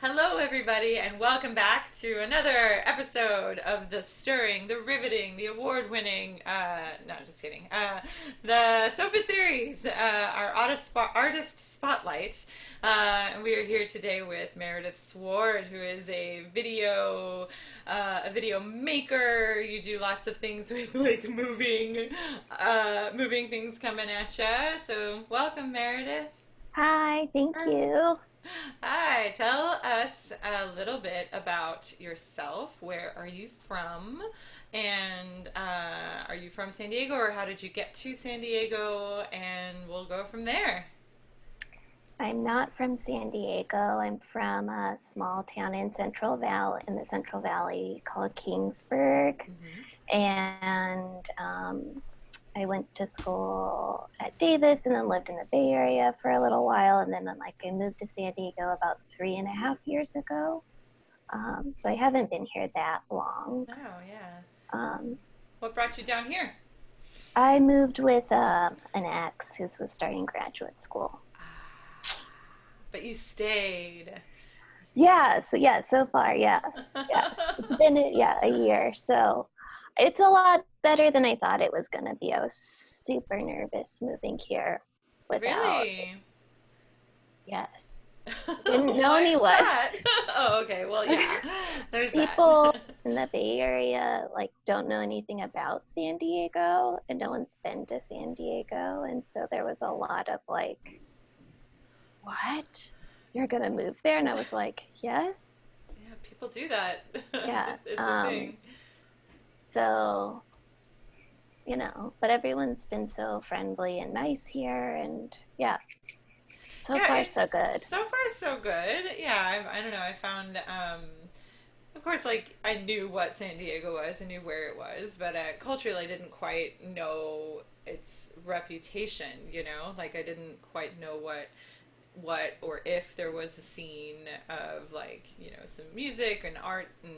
Hello, everybody, and welcome back to another episode of the stirring, the riveting, the award-winning, no, just kidding, the Sofa series, our artist spotlight. And we are here today with Meredith Sward, who is a video maker. You do lots of things with like moving things coming at you. So, welcome, Meredith. Hi, thank you. Hi, tell us a little bit about yourself. Where are you from? And are you from San Diego, or how did you get to San Diego? And we'll go from there. I'm not from San Diego. I'm from a small town in the Central Valley called Kingsburg. Hmm. And I went to school at Davis and then lived in the Bay Area for a little while. And then I moved to San Diego about 3.5 years ago. So I haven't been here that long. Oh, yeah. Um, What brought you down here? I moved with an ex who was starting graduate school. But you stayed. So far, yeah. It's been a year, so it's a lot better than I thought it was gonna be. I was super nervous moving here without, Really? yes, didn't know Why is anyone. that? Oh, okay. Well, yeah. There's that. People in the Bay Area like don't know anything about San Diego, and no one's been to San Diego, and so there was a lot of like, "What? You're gonna move there?" And I was like, "Yes." Yeah, people do that. Yeah. It's a thing. So, but everyone's been so friendly and nice here, and yeah, so Yeah, far so it's good. so far so good. Yeah, I don't know. I found, of course, like I knew what San Diego was, I knew where it was, but culturally, I didn't quite know its reputation. Like I didn't quite know or if there was a scene of like some music and art and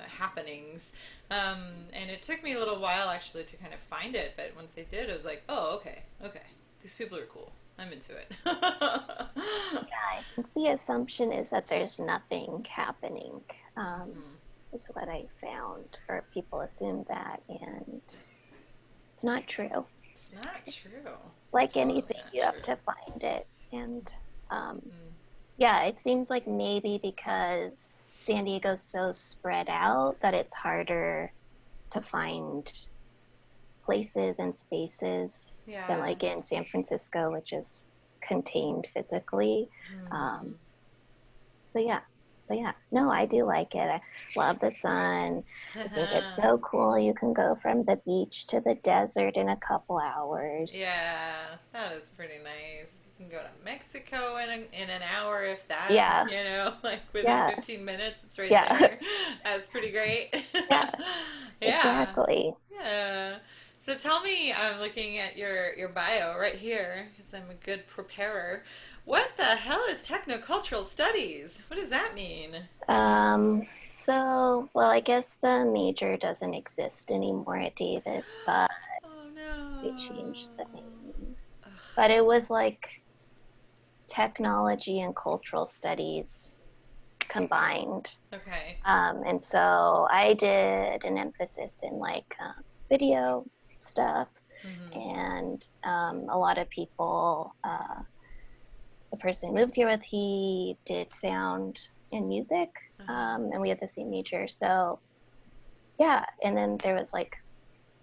happenings. And it took me a little while actually to kind of find it, but once I did, I was like, oh, okay, okay, these people are cool. I'm into it. Yeah, I think the assumption is that there's nothing happening, Hmm. is what I found, or people assume that, and it's not true. It's not true. It's Like totally anything, not you have true. to find it, and Mm. yeah, it seems like maybe because San Diego's so spread out that it's harder to find places and spaces than Yeah. like in San Francisco, which is contained physically. Hmm. Um, but yeah, no, I do like it. I love the sun. I think it's so cool. You can go from the beach to the desert in a couple hours. Yeah, that is pretty nice. You can go to Mexico in an hour, if that, Yeah, like within yeah, 15 minutes, it's right yeah, there. That's pretty great. yeah, Yeah, exactly. yeah. So tell me, I'm looking at your bio right here because I'm a good preparer. What the hell is technocultural studies? What does that mean? Um, well, I guess the major doesn't exist anymore at Davis, but Oh they changed the name. no. But it was like technology and cultural studies combined. Okay. And so I did an emphasis in like video stuff, Mm-hmm. and a lot of people, the person I moved here with, he did sound and music, Uh-huh. and we had the same major. So yeah, and then there was like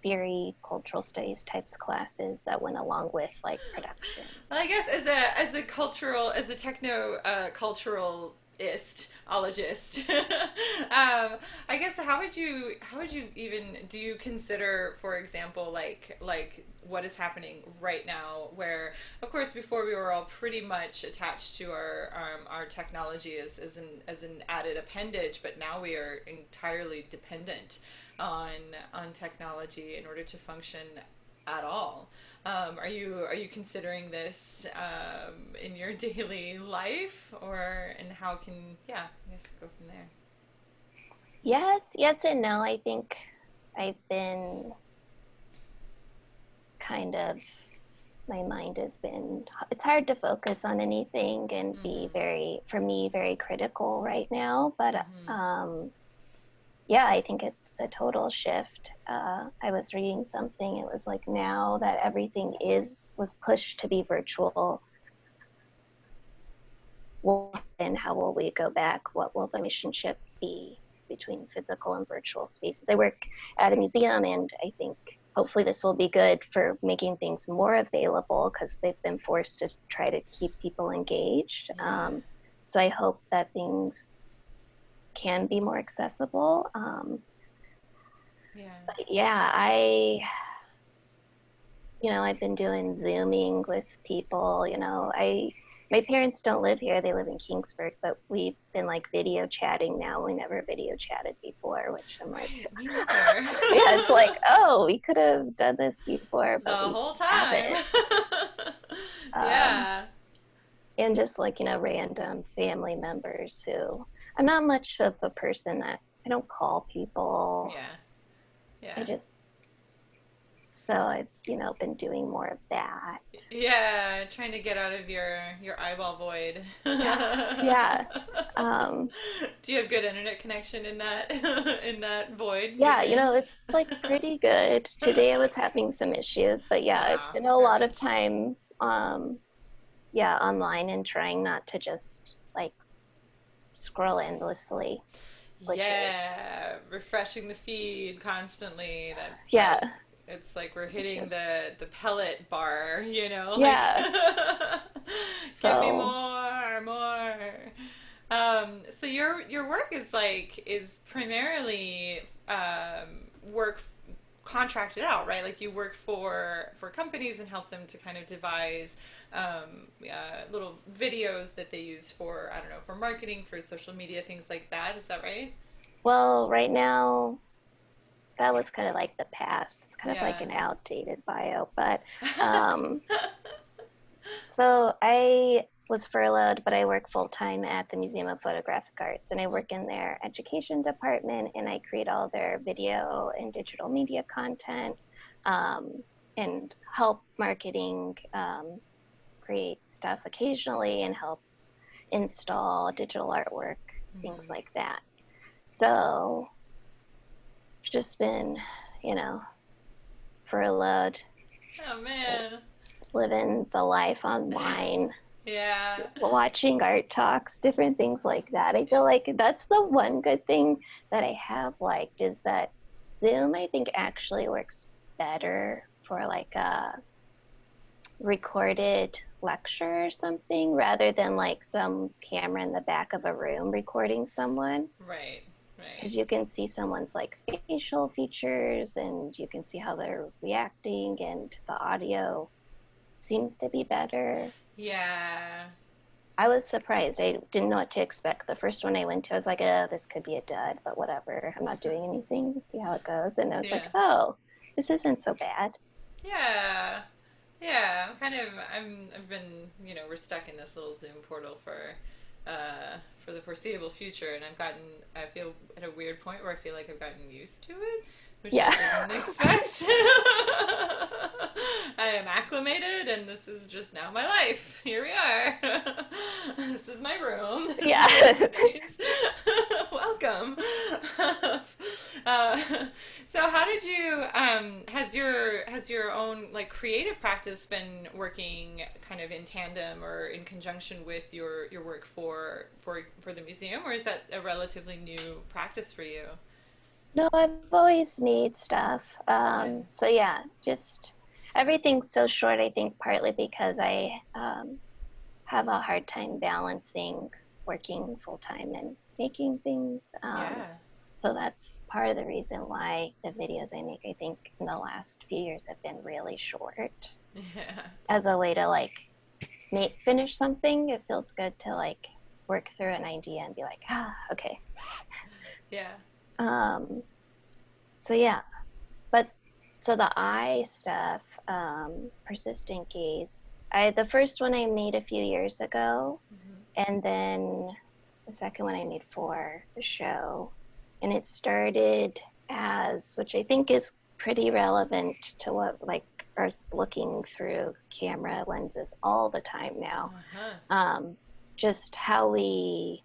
theory, cultural studies types classes that went along with like production. Well, I guess as a techno culturalist ologist, I guess how would you even do you consider, for example, like what is happening right now, where of course before we were all pretty much attached to our technology as an added appendage, but now we are entirely dependent on on technology in order to function at all. Are you considering this in your daily life, or and how can I guess go from there. Yes and no. I think I've been kind of my mind has been, it's hard to focus on anything and be Mm-hmm. very, for me, very critical right now. But Mm-hmm. yeah, I think it's a total shift. I was reading something, it was like now that everything was pushed to be virtual, and how will we go back? What will the relationship be between physical and virtual spaces? I work at a museum, and I think hopefully this will be good for making things more available because they've been forced to try to keep people engaged. Yeah. So I hope that things can be more accessible. Yeah. But yeah, I've been doing Zooming with people. My parents don't live here; they live in Kingsburg. But we've been like video chatting now. We never video chatted before, which I'm like, Right. Me neither. yeah, it's like, oh, we could have done this before, The but we whole just time. haven't. Um, Yeah. and just like random family members who I'm not much of a person that I don't call people. Yeah. I Yeah. just so I've been doing more of that. Yeah, trying to get out of your eyeball void. Yeah, yeah. Um, Do you have good internet connection in that in that void you're Yeah, in? it's like pretty good. Today I was having some issues, but yeah, it's Ah, been a lot of perfect. time, yeah, online and trying not to just like scroll endlessly, which is, Yeah, refreshing the feed constantly. That yeah, it's like we're hitting just, the pellet bar, like yeah. give me So, more, more. So your work is primarily work contracted out, right? Like you work for companies and help them to kind of devise little videos that they use for, I don't know, for marketing, for social media, things like that. Is that right? well, right now, that was kind of like the past. It's kind of like Yeah. an outdated bio, but um, so I was furloughed, but I work full time at the Museum of Photographic Arts, and I work in their education department, and I create all their video and digital media content, um, and help marketing, create stuff occasionally, and help install digital artwork, things Mm-hmm. like that. So, just been, you know, furloughed, Oh man. living the life online, Yeah. watching art talks, different things like that. I feel like that's the one good thing that I have liked is that Zoom, I think, actually works better for like a recorded lecture or something rather than like some camera in the back of a room recording someone. Right. Right. Because you can see someone's like facial features and you can see how they're reacting, and the audio seems to be better. Yeah. I was surprised. I didn't know what to expect. The first one I went to, I was like, oh, this could be a dud, but whatever. I'm not doing anything. See how it goes. And I was like, Yeah. oh, this isn't so bad. Yeah. Yeah, I've been, we're stuck in this little Zoom portal for the foreseeable future, and I feel at a weird point where I feel like I've gotten used to it, which I Yeah. didn't expect. I am acclimated, and this is just now my life. Here we are. This is my room. This is my Yeah. space. Welcome. Uh, so how did you has your own like creative practice been working kind of in tandem or in conjunction with your work for the museum, or is that a relatively new practice for you? No, I've always made stuff. Yeah. So yeah, just everything's so short, I think, partly because I have a hard time balancing working full time and making things. Yeah. So that's part of the reason why the videos I make, I think, in the last few years have been really short. Yeah. As a way to like finish something, it feels good to like work through an idea and be like, okay. Yeah. Um, so yeah, but so the eye stuff, persistent gaze. The first one I made a few years ago, Hmm. and then the second one I made for the show, and it started as, which I think is pretty relevant to what like are looking through camera lenses all the time now. Uh-huh. Um, just how we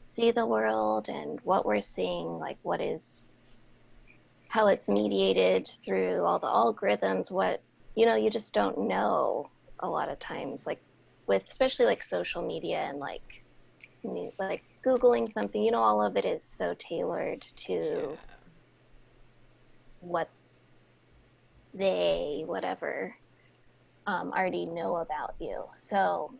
see the world and what we're seeing, like what is how it's mediated through all the algorithms, what you just don't know a lot of times, like with especially like social media and like Googling something, all of it is so tailored to Yeah. what they whatever already know about you. So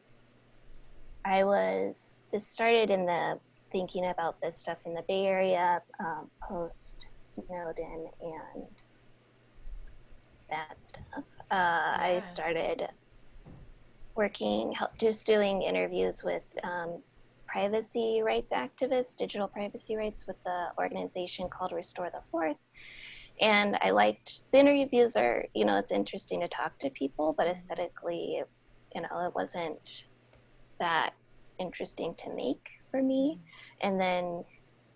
this started in the thinking about this stuff in the Bay Area post Snowden and that stuff. I Yeah. started just doing interviews with privacy rights activists, digital privacy rights, with the organization called Restore the Fourth. And I liked the interviews it's interesting to talk to people, but aesthetically, it wasn't that interesting to make for me. And then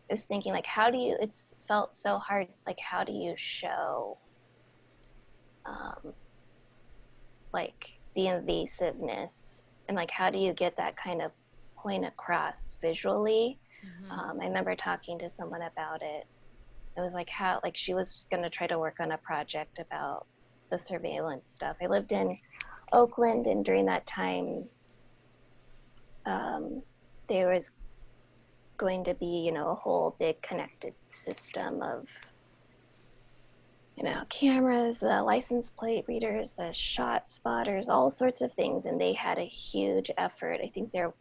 I was thinking, like, it's felt so hard, like, how do you show, um, like, the invasiveness, and like how do you get that kind of point across visually. I remember talking to someone about it. It was like how, like, she was going to try to work on a project about the surveillance stuff. I lived in Oakland, and during that time there was going to be a whole big connected system of cameras, the license plate readers, the shot spotters, all sorts of things. And they had a huge effort. I think they're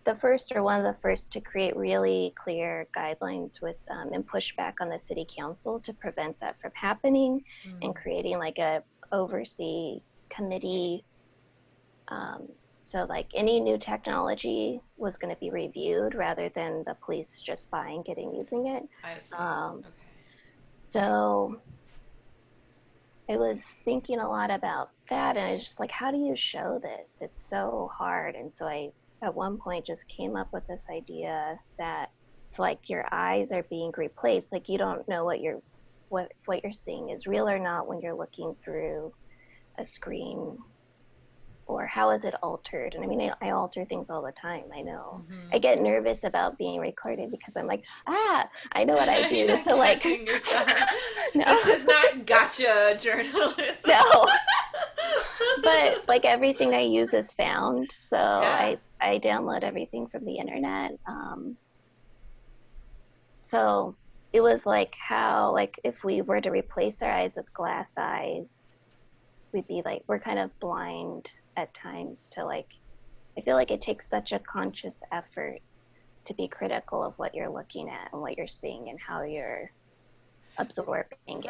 the first or one of the first to create really clear guidelines with and push back on the city council to prevent that from happening, and creating like a oversee committee. So like any new technology was going to be reviewed rather than the police just buying it and using it. I see. Okay. So I was thinking a lot about that, and I was just like, how do you show this? It's so hard. And so I, at one point, just came up with this idea that it's like your eyes are being replaced. Like you don't know what you're seeing is real or not when you're looking through a screen, or how is it altered? And I mean, I alter things all the time. I know. I get nervous about being recorded because I'm like, I know what I You're do not to like. catching yourself. No, This is not gotcha journalism. no. But like everything I use is found, so Yeah. I download everything from the internet. So it was like how, like, if we were to replace our eyes with glass eyes, we'd be like, we're kind of blind at times to like. I feel like it takes such a conscious effort to be critical of what you're looking at and what you're seeing and how you're absorbing it.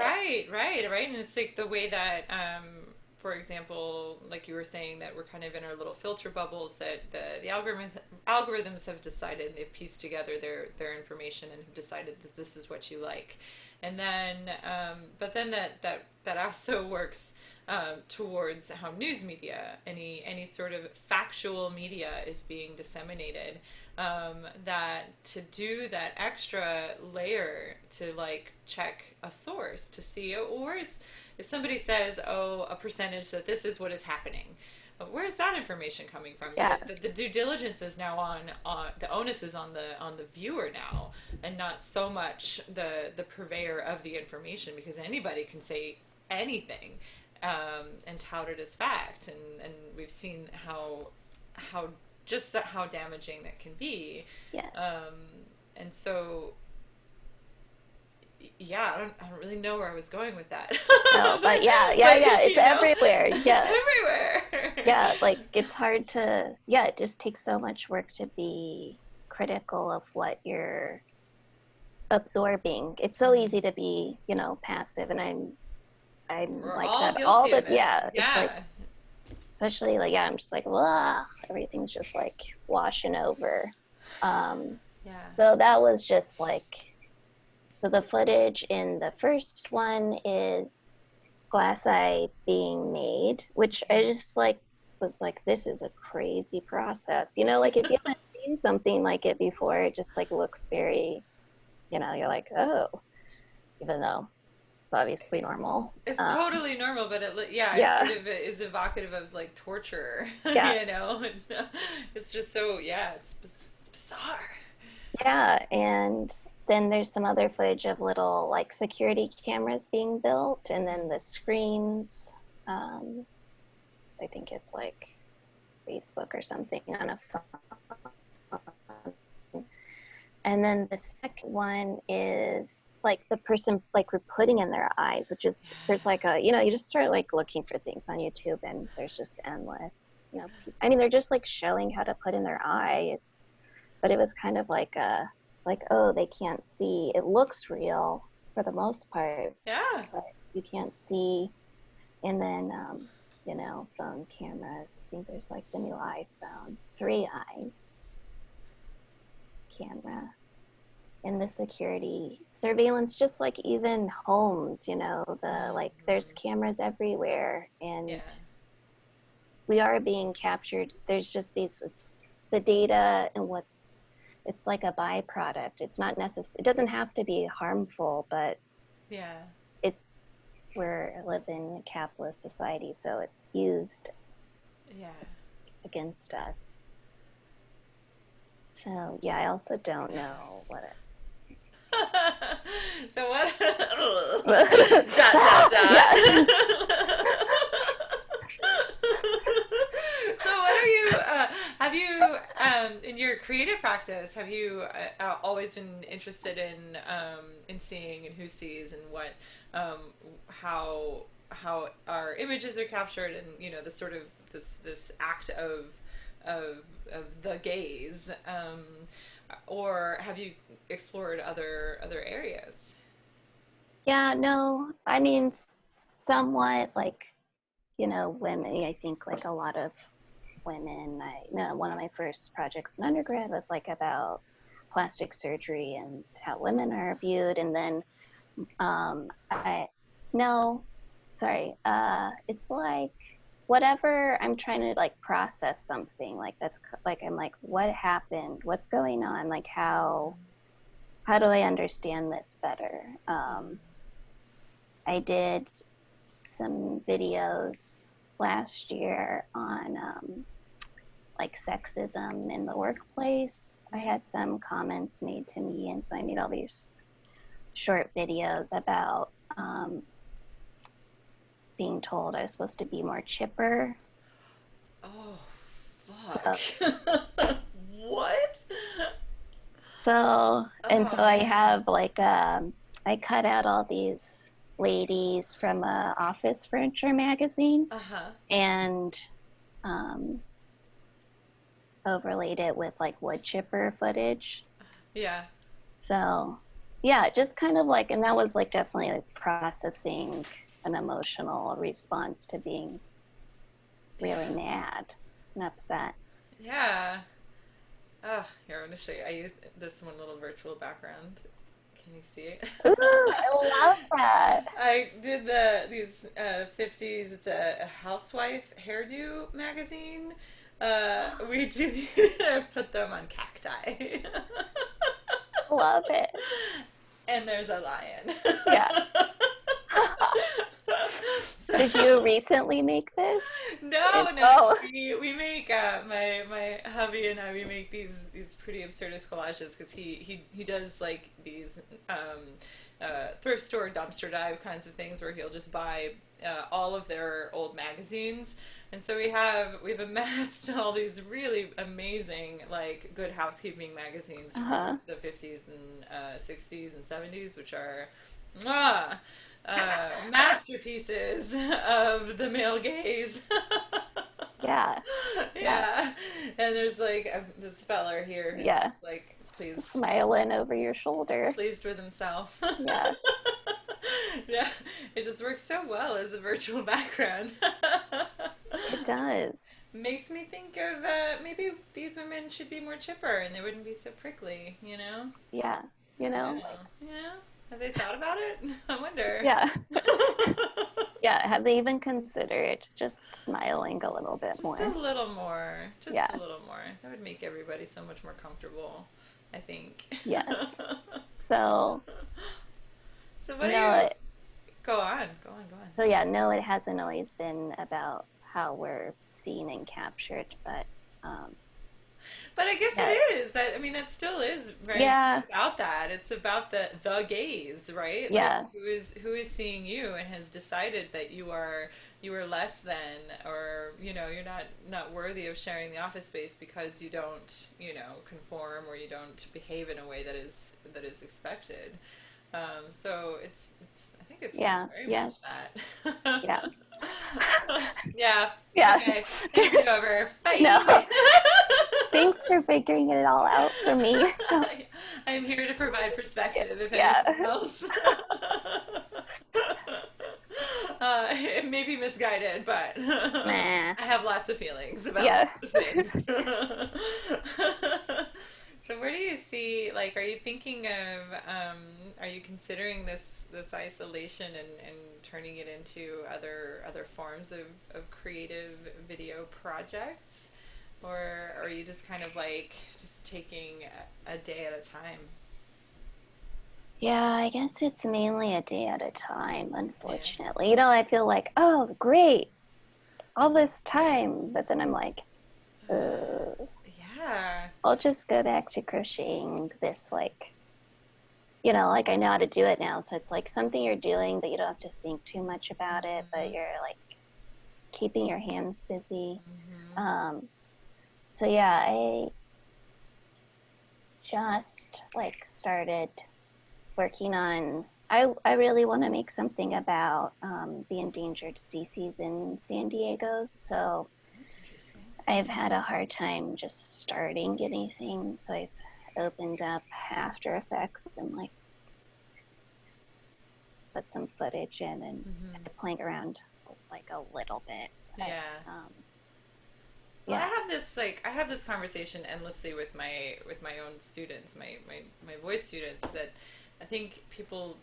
Right. And it's like the way that, for example, like you were saying, that we're kind of in our little filter bubbles, that the algorithms have decided, they've pieced together their information and have decided that this is what you like. And then, but then that also works towards how news media, any sort of factual media is being disseminated. That to do that extra layer to like check a source to see, if somebody says, oh, a percentage that this is what is happening, where is that information coming from? Yeah. The due diligence is now on the onus is on the viewer now, and not so much the purveyor of the information, because anybody can say anything and tout it as fact, and we've seen how just how damaging that can be. Yes. And so, yeah, I don't really know where I was going with that. No, but yeah, it's everywhere. Yeah. It's everywhere. Yeah, like it's hard to, it just takes so much work to be critical of what you're absorbing. It's so easy to be, passive, and I'm We're like all that all guilty the, of it. it's like, Yeah. especially like, I'm just like, blah, everything's just like washing over. Yeah. So that was just like, so the footage in the first one is glass eye being made, which I just like was like, this is a crazy process. Like if you haven't seen something like it before, it just like looks very, you're like, oh, even though It's obviously normal. It's totally normal, but yeah, it Yeah, sort of is evocative of like torture, yeah, you know? It's just so, yeah, it's bizarre. yeah. And then there's some other footage of little like security cameras being built, and then the screens. Um, I think it's like Facebook or something on a phone. And then the second one is like the person like we're putting in their eyes, which is there's like a you just start like looking for things on YouTube and there's just endless I mean they're just like showing how to put in their eye. It's but it was kind of like a like oh they can't see. It looks real for the most part, Yeah. but you can't see. And then phone cameras. I think there's like the new iPhone 3 eyes camera and the security surveillance, just like even homes, the like there's Mhm. cameras everywhere and Yeah. we are being captured. There's just these, it's the data and it's like a byproduct. It's not necessary, it doesn't have to be harmful, but Yeah. it, we're living in a capitalist society, so it's used Yeah. against us. So yeah, I also don't know what So what? Dot dot it. Yeah. dot. So what are you? Have you, in your creative practice, have you always been interested in seeing and who sees and what, um, how our images are captured and the sort of this act of of the gaze, or have you explored other areas? Yeah, no, I mean, somewhat like, women, I think like a lot of women, one of my first projects in undergrad was like about plastic surgery and how women are viewed. And then, no, sorry, it's like whatever I'm trying to like process something like that's like, I'm like, what happened? What's going on? Like, how do I understand this better? I did some videos last year on like sexism in the workplace. I Yeah. had some comments made to me, and so I made all these short videos about being told I was supposed to be more chipper. Oh, fuck. So, What? and so Oh I man. have like I cut out all these ladies from a office furniture magazine Uh-huh. and um, overlaid it with like wood chipper footage. Yeah. So yeah, just kind of like, and that was like definitely like processing an emotional response to being really Yeah. mad and upset. Yeah. Oh, here, I'm gonna show you. I use this one little virtual background. Can you see it? Ooh, I love that. I did these 50s. It's a housewife hairdo magazine. We do. I put them on cacti, Love it. and there's a lion. Yeah. Did So you recently make this? no, no. Oh, We make my hubby and I, we make these pretty absurdist collages because he does like these thrift store dumpster dive kinds of things where he'll just buy all of their old magazines, and so we've amassed all these really amazing like Good Housekeeping magazines from uh-huh. the 50s and 60s and 70s, which are mwah, masterpieces of the male gaze. Yeah. Yeah. Yeah, and there's like this feller here who's Yeah. just like Smiling over your shoulder. pleased with himself. Yeah. Yeah, it just works so well as a virtual background. It does. Makes me think of maybe these women should be more chipper and they wouldn't be so prickly, you know? Yeah. Like, Yeah. Have they thought about it? I wonder. yeah. Yeah. Have they even considered just smiling a little bit Just a more? little more. Just a Yeah. little more. That would make everybody so much more comfortable, I think. Yes. So, So what you are know, you? Go on. So yeah, no, it hasn't always been about how we're seen and captured, but But I guess yeah, it is that. I mean, that still is very much yeah, about that. It's about the gaze, right? Like yeah, who is seeing you and has decided that you are less than, or you're not worthy of sharing the office space because you don't conform, or you don't behave in a way that is expected. So it's I think it's yeah, very much yes, that. yeah, Yeah, it's yeah. okay. Interview over. No, Bye. thanks for figuring it all out for me. I am here to provide perspective, if anything Yeah, else. It may be misguided, but nah, I have lots of feelings about yeah. lots of things. So where do you see, like, are you thinking of, are you considering this isolation and turning it into other forms of creative video projects? Or are you just kind of like just taking a day at a time? Yeah, I guess it's mainly a day at a time, Yeah. unfortunately. I feel like, oh, great, all this time. But then I'm like, Yeah. I'll just go back to crocheting this, like I know how to do it now. So it's like something you're doing that you don't have to think too much about it, but Hmm. you're like keeping your hands busy. Hmm. Um, so yeah, I just like started working on. I really want to make something about the endangered species in San Diego. So That's interesting. I've had a hard time just starting anything. So I've opened up After Effects and like put some footage in and Hmm. just playing around like a little bit. But Yeah. Well, yeah, I have this conversation endlessly with my own students, my voice students, that I think people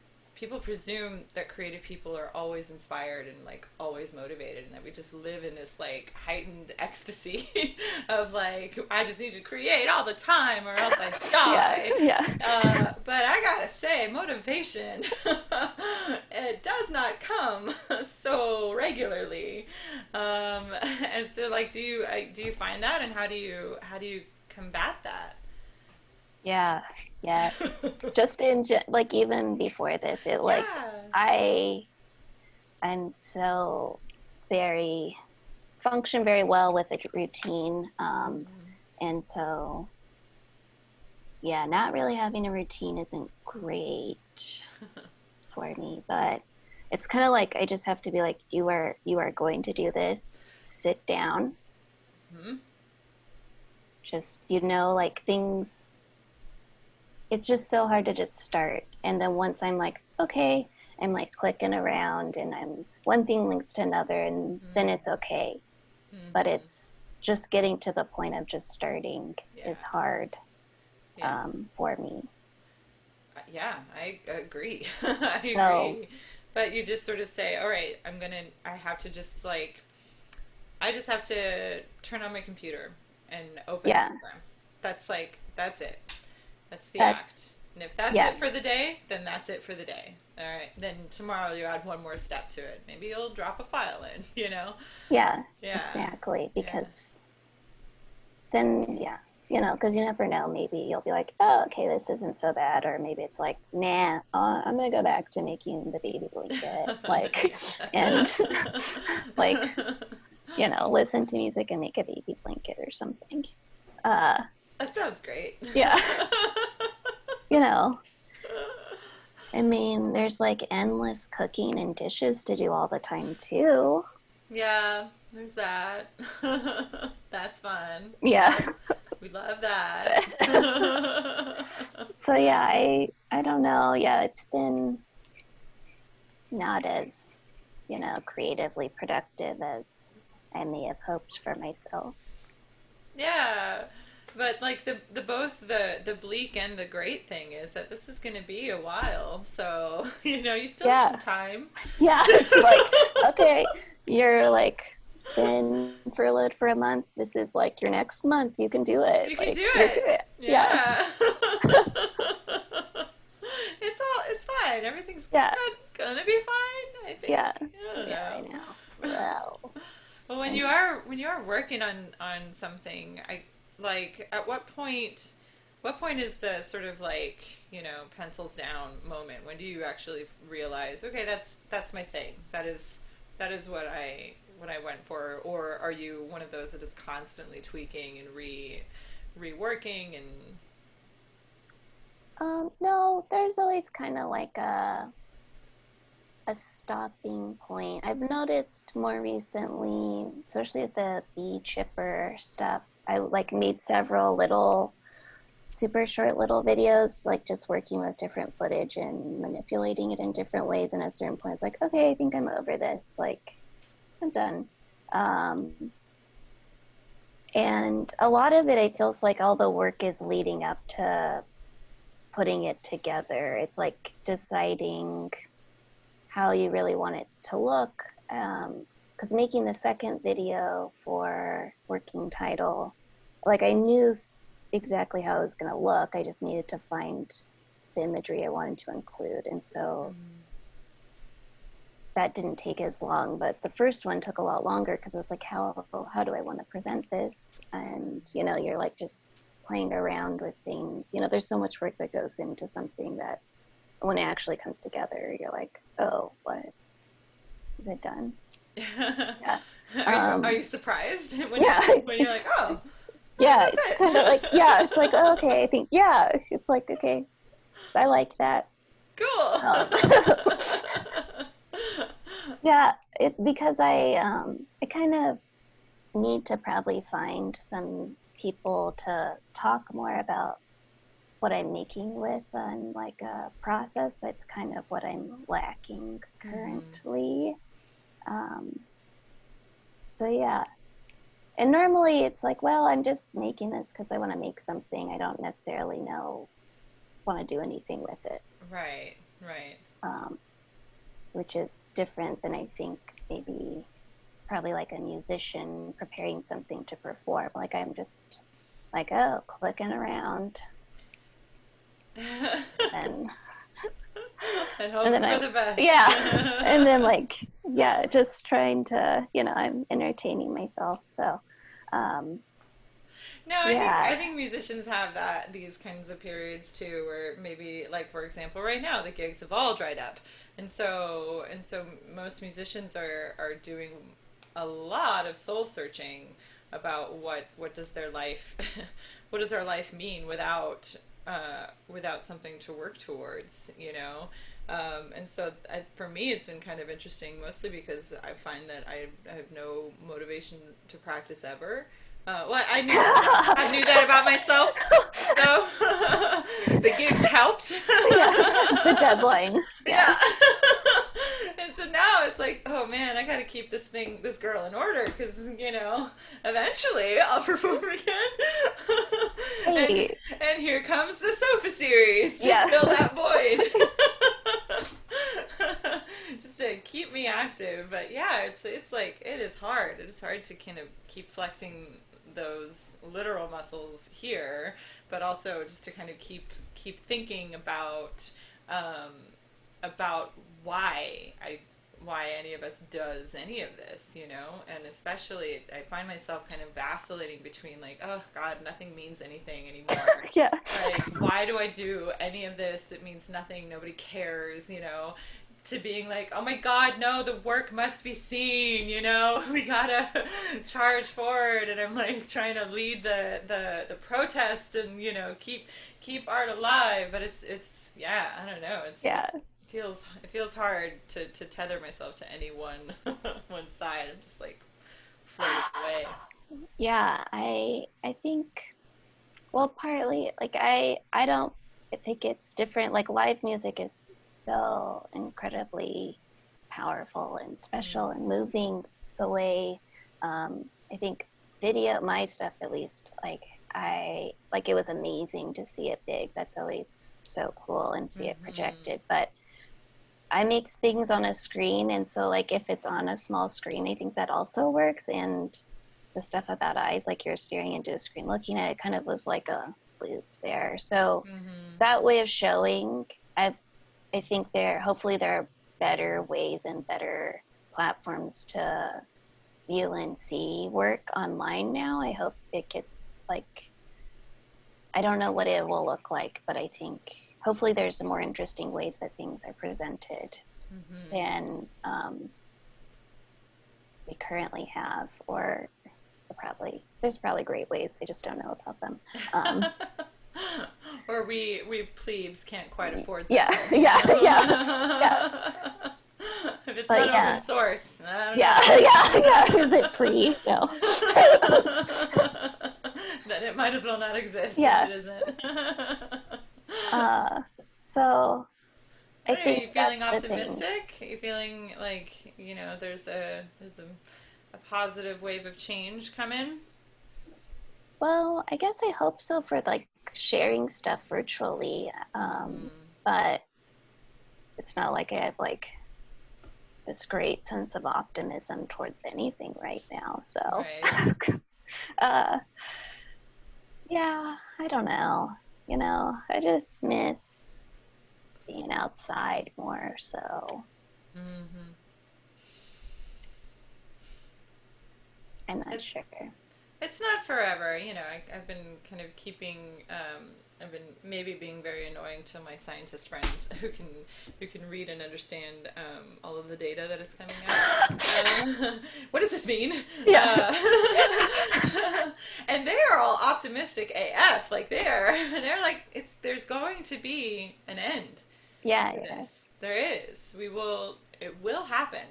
presume that creative people are always inspired and like always motivated, and that we just live in this like heightened ecstasy of like I just need to create all the time or else I yeah, die. yeah, But I gotta say, motivation it does not come so regularly. And so, like, do you find that, and how do you combat that? yeah, yes. Just like even before this, it like Yeah. I I'm so very function very well with a routine. And so yeah, not really having a routine isn't great for me, but it's kind of like I just have to be like, you are going to do this. Sit down. Hmm. Just like things. It's just so hard to just start, and then once I'm like, okay, I'm like clicking around, and I'm one thing links to another, and then it's okay. But Hmm. it's just getting to the point of just starting is Yeah. hard Yeah. for me. Yeah, I agree. I So agree. But you just sort of say, all right, I have to just like, I just have to turn on my computer and open a yeah, program. That's it. That's the that's act. And if that's yeah, it for the day, then that's it for the day. All right. Then tomorrow you add one more step to it. Maybe you'll drop a file in, you know? yeah, Yeah. exactly. Yeah. Because then, yeah, because you never know. Maybe you'll be like, oh, okay, this isn't so bad. Or maybe it's like, nah, I'm going to go back to making the baby blanket. Like, and like, listen to music and make a baby blanket or something. Uh, That sounds great. yeah, you know, I mean, there's like endless cooking and dishes to do all the time, too. Yeah, there's that. That's fun. Yeah. We love that. So yeah, I don't know. Yeah, it's been not as, creatively productive as I may have hoped for myself. Yeah. But like the both the bleak and the great thing is that this is going to be a while. So, you still have some Yeah. time. Yeah. It's like, okay, you're like been furloughed for a month. This is like your next month. You can do it. You can do Like you're it. good. Yeah. Yeah. It's fine. Everything's Yeah. gonna be fine. something, I like at what point is the sort of like, pencils down moment? When do you actually realize, okay, that's my thing. That is what I went for, or are you one of those that is constantly tweaking and reworking and No, there's always kind of like a stopping point. I've noticed more recently, especially with the bee chipper stuff, I like made several little super short little videos, like just working with different footage and manipulating it in different ways. And at a certain point, it's like, okay, I think I'm over this. Like, I'm done. Um, and a lot of it, it feels like all the work is leading up to putting it together. It's like deciding how you really want it to look. Because making the second video for working title, like I knew exactly how it was going to look. I just needed to find the imagery I wanted to include. And so that didn't take as long, but the first one took a lot longer because it was like, how do I want to present this? And, you're like just playing around with things. There's so much work that goes into something that when it actually comes together, you're like, oh, what? Is it done? Yeah. Are you surprised when Yeah. when you're like, oh, yeah, that's it's it. kind of like, yeah, it's like, oh, okay, I think, yeah, it's like, okay, I like that. Cool. Um, yeah, because I kind of need to probably find some people to talk more about what I'm making with and like a process. That's kind of what I'm lacking currently. Um, so yeah, and normally it's like, well, I'm just making this because I want to make something. I don't necessarily want to do anything with it. Right, right. Um, which is different than I think maybe probably like a musician preparing something to perform. Like I'm just like, oh, clicking around and And and hoping then for the best. yeah, and then like yeah, just trying to I'm entertaining myself. So No, I yeah, think musicians have these kinds of periods too, where maybe like for example, right now the gigs have all dried up, and so most musicians are doing a lot of soul searching about what does their life, what does our life mean without something to work towards. And so for me, it's been kind of interesting, mostly because I find that I have no motivation to practice ever. Well, I knew that about myself, though. The gigs helped. yeah, the deadline. Yeah, Yeah. And so now it's like, oh man, I got to keep this girl in order because eventually I'll perform again. and hey, and here comes the sofa series to yeah, fill that void. Just to keep me active. But yeah, it's like it is hard. It is hard to kind of keep flexing those literal muscles here, but also just to kind of keep thinking about why any of us does any of this. And especially I find myself kind of vacillating between like, oh God, nothing means anything anymore. yeah, Like, why do I do any of this? It means nothing. Nobody cares. To being like, oh my God, no, the work must be seen. We gotta charge forward, and I'm like trying to lead the protest and keep art alive. But it's yeah, I don't know. yeah. It feels hard to tether myself to any one side. I'm just like floating away. Yeah, I think well partly like I don't I think it's different. Like live music is so incredibly powerful and special and moving the way I think video my stuff at least like I like it was amazing to see it big. That's always so cool and see it projected. But I make things on a screen, and so like if it's on a small screen, I think that also works. And the stuff about eyes, like you're staring into a screen looking at it, kind of was like a loop there. So that way of showing, I think hopefully there are better ways and better platforms to view and see work online now. I hope it gets like, I don't know what it will look like, but I think hopefully there's some more interesting ways that things are presented Mm-hmm. than we currently have, or there's probably great ways. I just don't know about them. Or we plebes can't quite afford them, Yeah, you yeah, yeah, yeah. know? If it's But not yeah, open source, I don't yeah, know. yeah, yeah. Is it free? No. Then it might as well not exist if Yeah. it isn't. Uh, so I Are think you feeling that's the thing. optimistic? Are you feeling like, there's a positive wave of change coming? Well, I guess I hope so for like sharing stuff virtually. Mm, But it's not like I have like this great sense of optimism towards anything right now. So, right. uh, yeah, I don't know. I just miss being outside more. So Hmm. I'm not It, sure. it's not forever. I've been kind of I've been maybe being very annoying to my scientist friends who can read and understand all of the data that is coming out. What does this mean? Yeah. Uh, and they are all optimistic AF. Like they're like there's going to be an end Yeah, to yeah. this. There is. It will happen.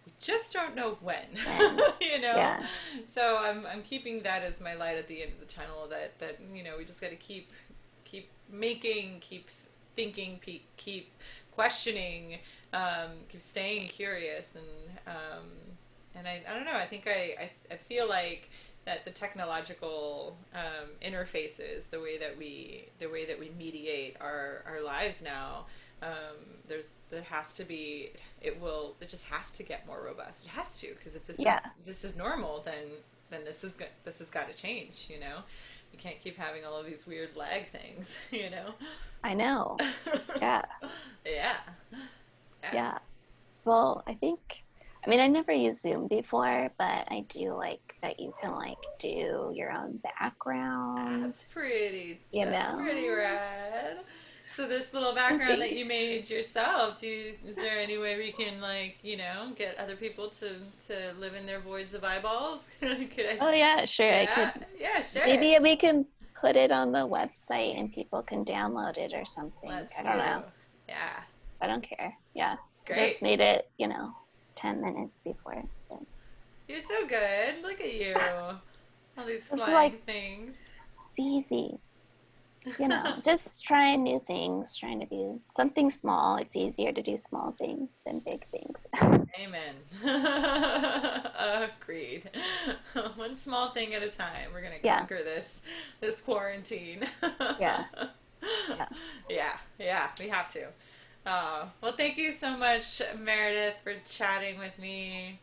We just don't know when. When, you know? yeah, So I'm keeping that as my light at the end of the tunnel that we just got to keep making, keep thinking, keep questioning, keep staying curious and I don't know. I think I feel like that the technological interfaces, the way that we mediate our lives now, there has to be it just has to get more robust. It has to, because if yeah. this is normal, then this has got to change. You can't keep having all of these weird lag things. I know. Yeah, Yeah, yeah. yeah. Well, I mean, I never used Zoom before, but I do like that you can like do your own background, you That's pretty know? rad. So this little I background that think. you made yourself, is there any way we can get other people to live in their voids of eyeballs? Could I? Oh yeah, sure. I could. Yeah, yeah, sure. Maybe we can put it on the website and people can download it or something. Let's I don't do. know. Yeah, I don't care. Yeah. I just great. made it, 10 minutes before this. You're so good. Look at you. All these It's like flying things. it's easy. Just trying new things, trying to do something small. It's easier to do small things than big things. Amen. Agreed. One small thing at a time. We're gonna Yeah, conquer this quarantine. yeah, yeah. Yeah, yeah, we have to. Well, thank you so much, Meredith, for chatting with me.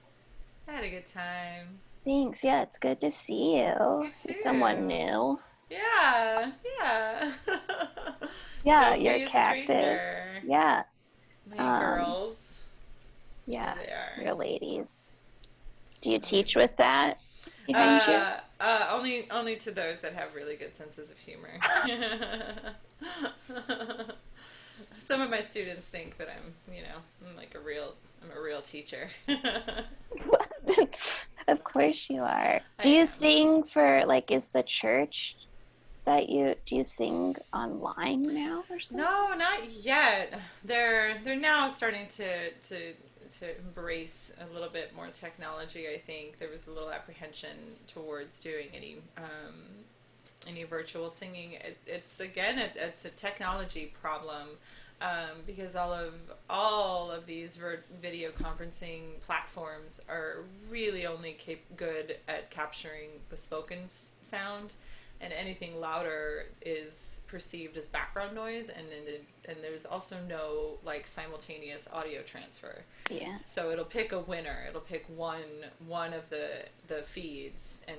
I had a good time. Thanks. Yeah, it's good to see you. You See someone too. new. Yeah, yeah. Yeah, Don't your be a cactus. stranger. Yeah. My Um, girls. There yeah, they are. your ladies. Do you So teach with that behind you? only to those that have really good senses of humor. Some of my students think that I'm a real teacher. Of course you are. I Do you am. sing for like is the church that do you sing online now or something? No, not yet. They're now starting to embrace a little bit more technology. I think there was a little apprehension towards doing any virtual singing. It's again it's a technology problem, because all of these video conferencing platforms are really only good at capturing the spoken sound, and anything louder is perceived as background noise, and there's also no like simultaneous audio transfer. Yeah. So it'll pick a winner. It'll pick one of the feeds, and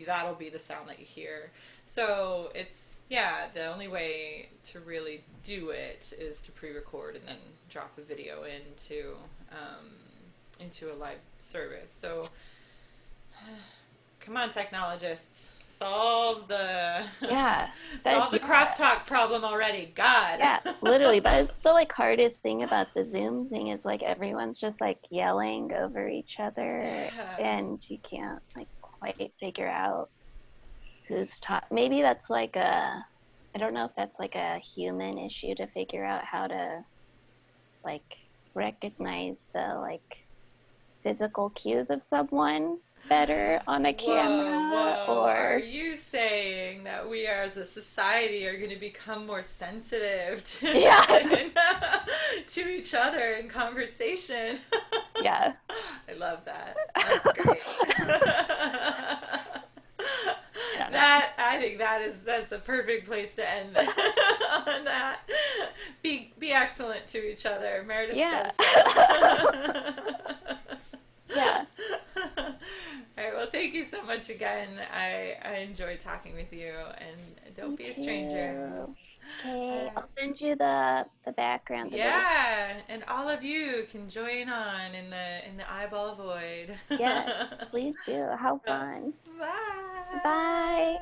that'll be the sound that you hear. So it's, yeah, the only way to really do it is to pre-record and then drop the video into a live service. So Come on, technologists. Solve the Yeah, solve the yeah, crosstalk problem already. God. yeah, literally. But it's the like hardest thing about the Zoom thing is like everyone's just like yelling over each other, Yeah. and you can't like quite figure out who's taught. Maybe that's like a, I don't know if that's like a human issue to figure out how to like recognize the like physical cues of someone better on a Whoa, camera whoa. Are or you saying that we are as a society are going to become more sensitive yeah. to each other in conversation? Yeah. I love that. That's great. I don't know. That I think that's the perfect place to end on that. Be excellent to each other. Meredith Yeah. says so. Yeah. All right. Well, thank you so much again. I enjoyed talking with you, and don't Me be a stranger. too. Okay, Uh, I'll send you the background, the video. yeah, and all of you can join on in the eyeball void. Yes, please do. How fun. Bye. Bye.